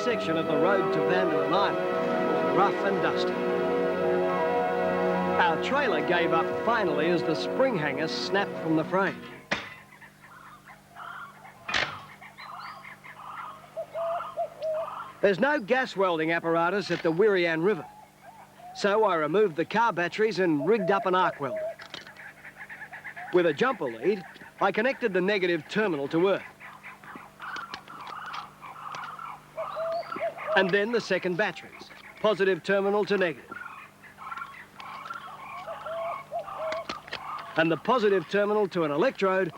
section of the road to Vanderlin Island was rough and dusty. Our trailer gave up finally as the spring hanger snapped from the frame. There's no gas welding apparatus at the Wright River, so I removed the car batteries and rigged up an arc welder. With a jumper lead, I connected the negative terminal to earth. And then the second batteries, positive terminal to negative. And the positive terminal to an electrode,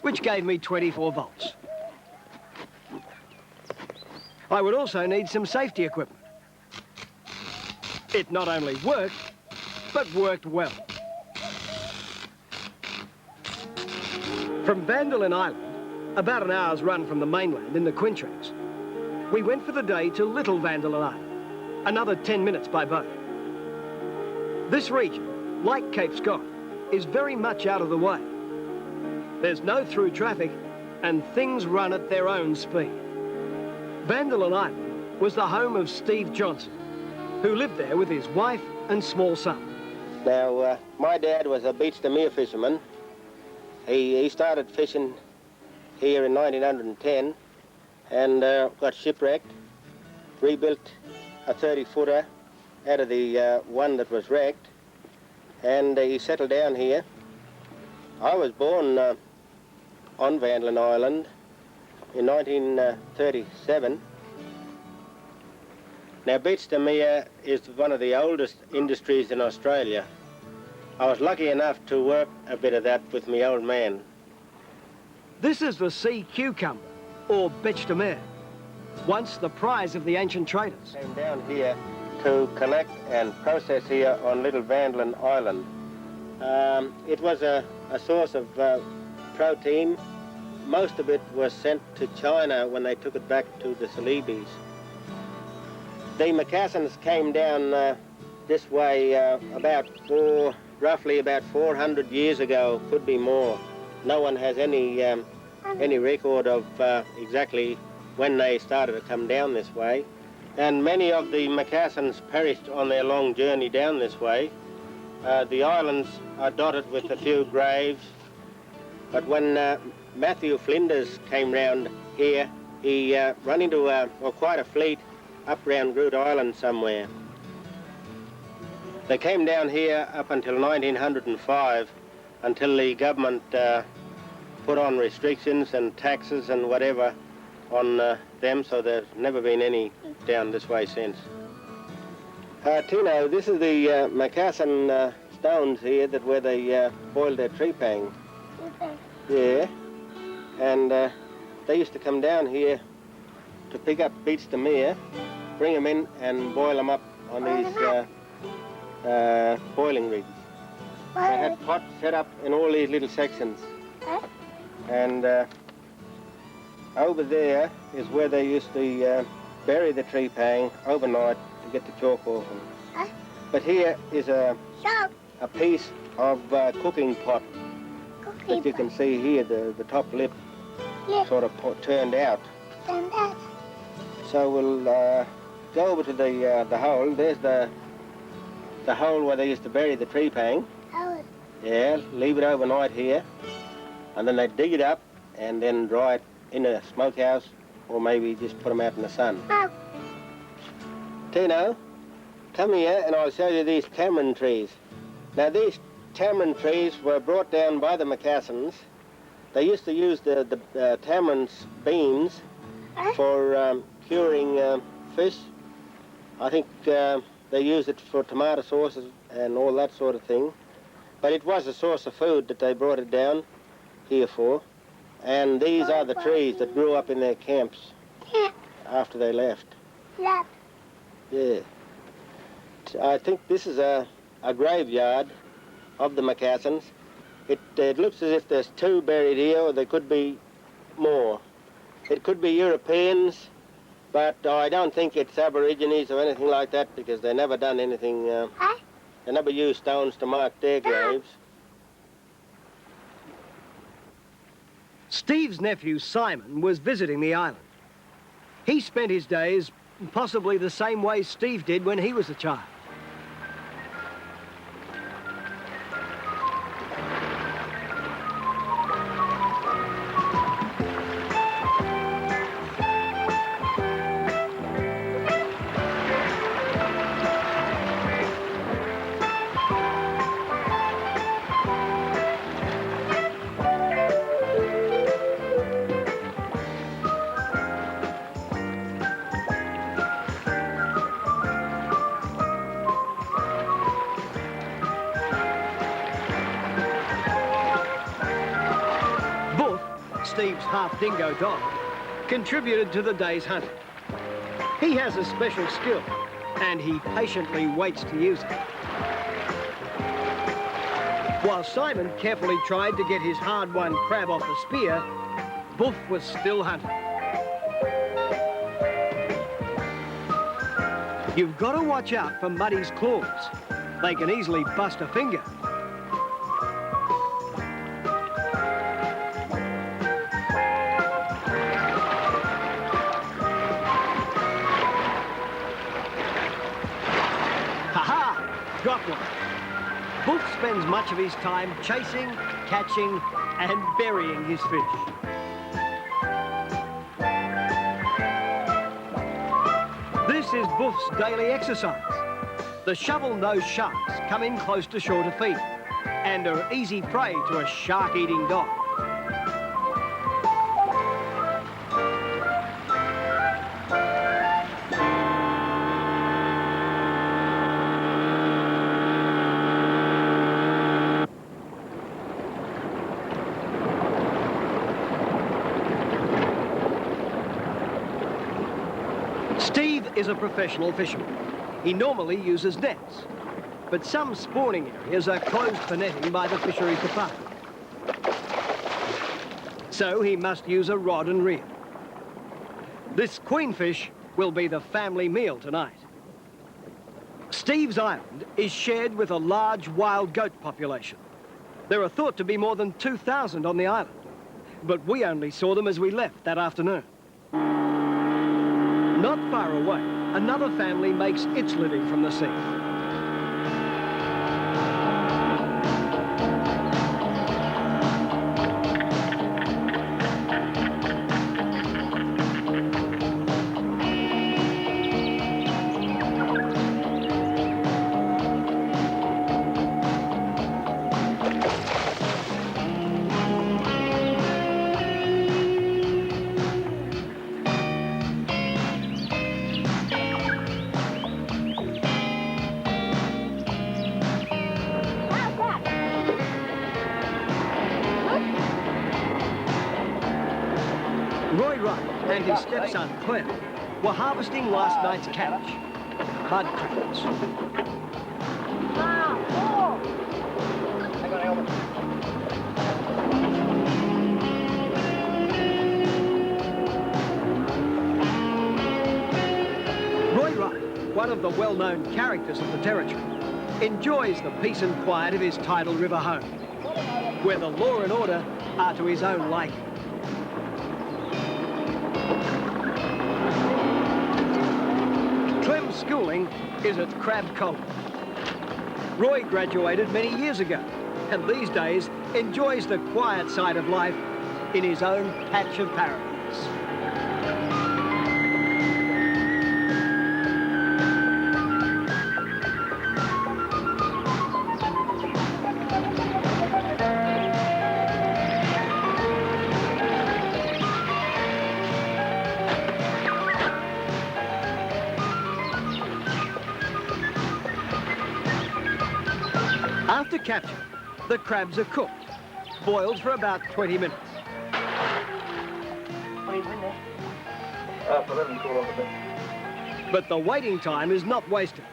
which gave me 24 volts. I would also need some safety equipment. It not only worked, but worked well. From Vanderlin Island, about an hour's run from the mainland in the Quintracks, we went for the day to Little Vanderlin Island, another 10 minutes by boat. This region, like Cape Scott, is very much out of the way. There's no through traffic, and things run at their own speed. Vanderlin Island was the home of Steve Johnson, who lived there with his wife and small son. Now, my dad was a beach to mere fisherman. He started fishing here in 1910 and got shipwrecked, rebuilt a 30-footer out of the one that was wrecked, and he settled down here. I was born on Vanderlin Island in 1937. Now, beach to mere is one of the oldest industries in Australia. I was lucky enough to work a bit of that with my old man. This is the sea cucumber, or beach de mer, once the prize of the ancient traders. Came down here to collect and process here on Little Vanderlin Island. It was a source of protein. Most of it was sent to China when they took it back to the Celebes. The Macassans came down this way roughly about 400 years ago, could be more. No one has any record of exactly when they started to come down this way. And many of the Macassans perished on their long journey down this way. The islands are dotted with a few graves, but when Matthew Flinders came round here, he run into quite a fleet up round Groot Island somewhere. They came down here up until 1905, until the government put on restrictions and taxes and whatever on them, so there's never been any down this way since. Tino, this is the Macassan stones here where they boiled their trepang. Yeah, and they used to come down here to pick up beach de mer, bring them in and boil them up on these boiling rigs. They had pots set up in all these little sections. And over there is where they used to bury the trepang overnight to get the chalk off them. But here is a piece of cooking pot that you can see here, the top lip sort of turned out. So we'll go over to the hole. There's the hole where they used to bury the trepang. Yeah, leave it overnight here, and then they dig it up and then dry it in a smokehouse, or maybe just put them out in the sun. Tino, come here and I'll show you these tamarind trees. Now, these tamarind trees were brought down by the Macassans. They used to use the tamarind beans for curing fish. I think they used it for tomato sauces and all that sort of thing. But it was a source of food that they brought it down here for. And these are the trees that grew up in their camps after they left. Yeah. I think this is a graveyard of the Macassans. It looks as if there's two buried here, or there could be more. It could be Europeans, but I don't think it's Aborigines or anything like that, because they never done anything. They never used stones to mark their graves. Steve's nephew Simon was visiting the island. He spent his days possibly the same way Steve did when he was a child. Steve's half-dingo dog, contributed to the day's hunting. He has a special skill, and he patiently waits to use it. While Simon carefully tried to get his hard-won crab off the spear, Buff was still hunting. You've got to watch out for Muddy's claws. They can easily bust a finger. Got one. Buff spends much of his time chasing, catching, and burying his fish. This is Buff's daily exercise. The shovel-nosed sharks come in close to shore to feed and are easy prey to a shark-eating dog. Steve is a professional fisherman. He normally uses nets, but some spawning areas are closed for netting by the fisheries department. So he must use a rod and reel. This queenfish will be the family meal tonight. Steve's island is shared with a large wild goat population. There are thought to be more than 2,000 on the island, but we only saw them as we left that afternoon. Not far away, another family makes its living from the sea. Wright and his stepson, Clem, were harvesting last night's catch, mud crabs. Wright, one of the well-known characters of the territory, enjoys the peace and quiet of his tidal river home, where the law and order are to his own liking. Clem's schooling is at Crab College. Roy graduated many years ago, and these days enjoys the quiet side of life in his own patch of paradise. After capture, the crabs are cooked, boiled for about 20 minutes. But the waiting time is not wasted.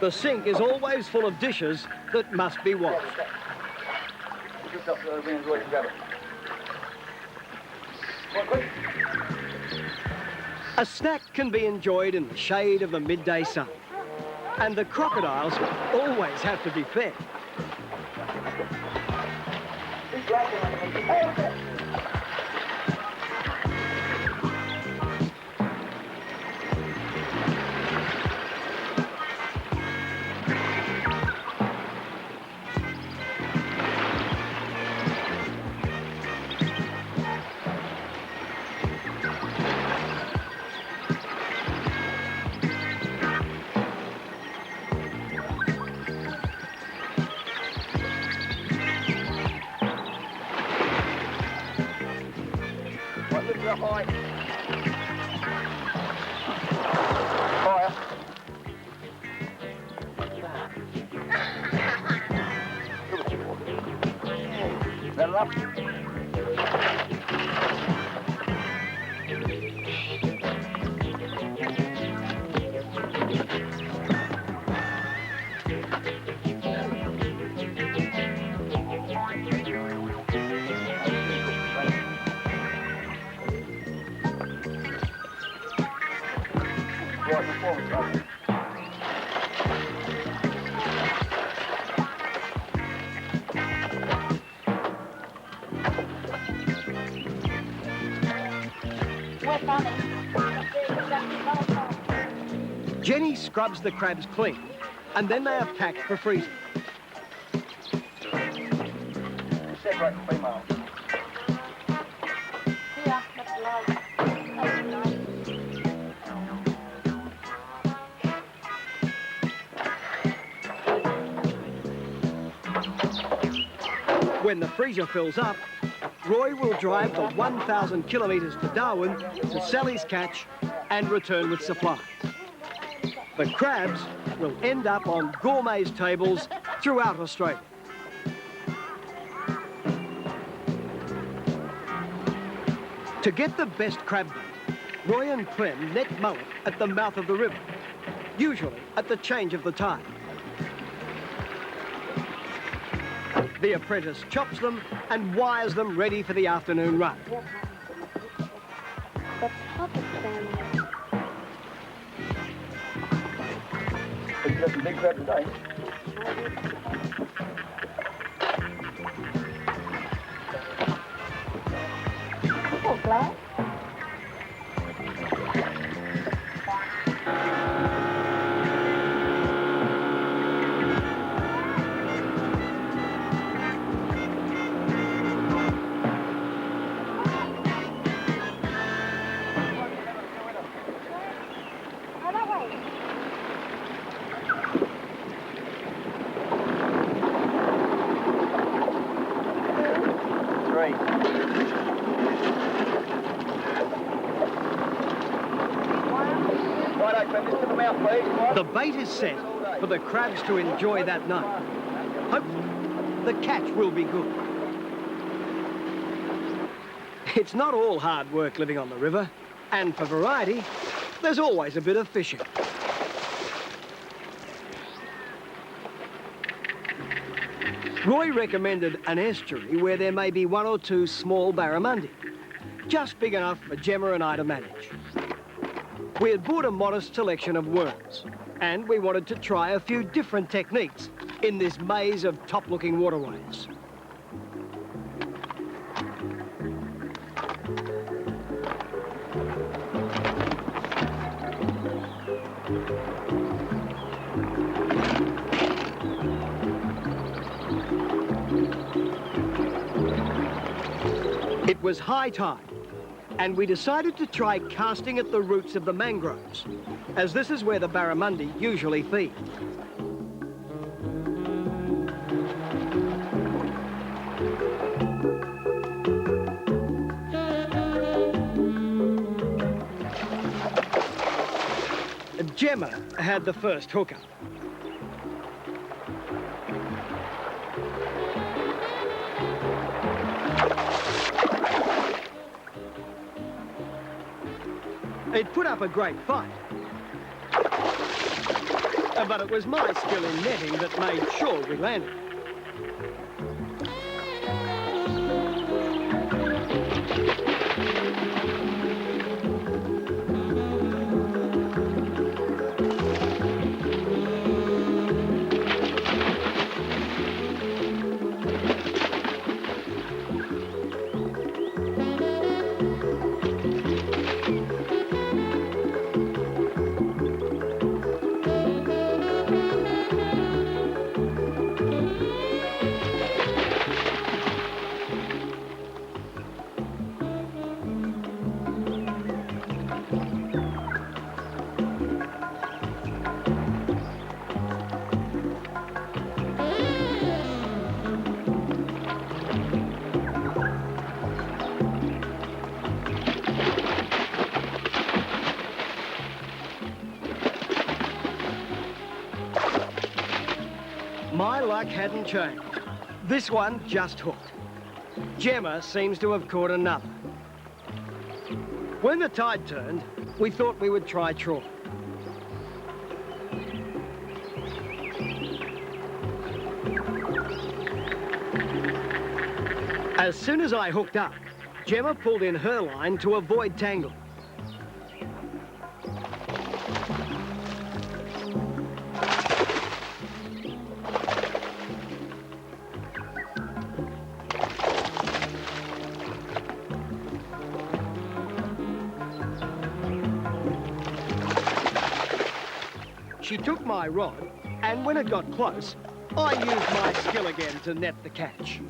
The sink is always full of dishes that must be washed. A snack can be enjoyed in the shade of the midday sun. And the crocodiles always have to be fed. Jenny scrubs the crabs clean, and then they are packed for freezing. Separate female. Yeah, that's nice. That's nice. When the freezer fills up, Roy will drive the 1,000 kilometres to Darwin to sell his catch and return with supplies. The crabs will end up on gourmets' tables throughout Australia. To get the best crab bait, Roy and Clem net mullet at the mouth of the river, usually at the change of the tide. The apprentice chops them and wires them ready for the afternoon run. That's perfect family. You got some big crab today. Oh, glad. The bait is set for the crabs to enjoy that night. Hopefully, the catch will be good. It's not all hard work living on the river, and for variety, there's always a bit of fishing. Roy recommended an estuary where there may be one or two small barramundi, just big enough for Gemma and I to manage. We had bought a modest selection of worms, and we wanted to try a few different techniques in this maze of top-looking waterways. It was high tide, and we decided to try casting at the roots of the mangroves, as this is where the barramundi usually feed. Gemma had the first hookup. It put up a great fight. But it was my skill in netting that made sure we landed. My luck hadn't changed. This one just hooked. Gemma seems to have caught another. When the tide turned, we thought we would try trawl. As soon as I hooked up, Gemma pulled in her line to avoid tangle. She took my rod, and when it got close, I used my skill again to net the catch.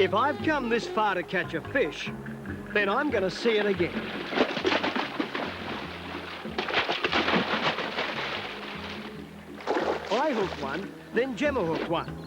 If I've come this far to catch a fish, then I'm going to see it again. I hooked one, then Gemma hooked one.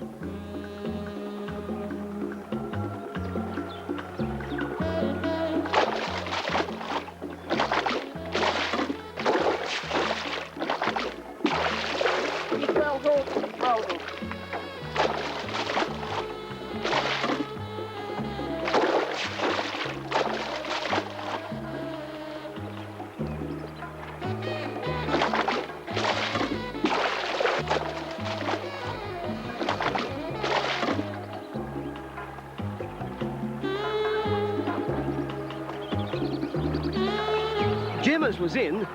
Gemma's was in,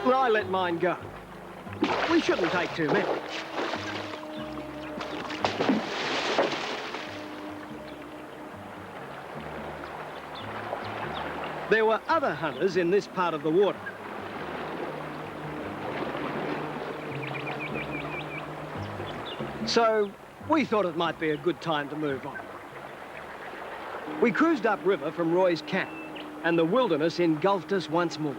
but I let mine go. We shouldn't take too many. There were other hunters in this part of the water. So we thought it might be a good time to move on. We cruised upriver from Roy's camp, and the wilderness engulfed us once more.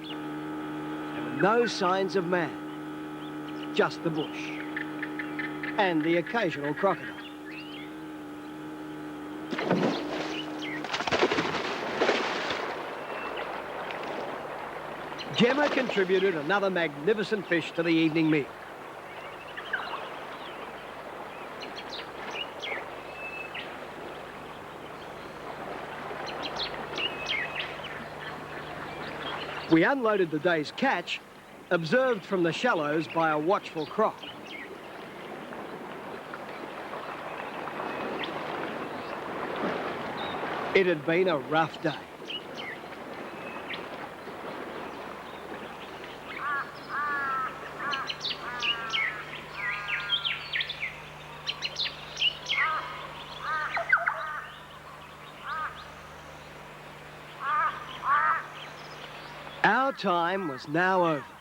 There were no signs of man, just the bush and the occasional crocodile. Gemma contributed another magnificent fish to the evening meal. We unloaded the day's catch, observed from the shallows by a watchful croc. It had been a rough day. Our time was now over.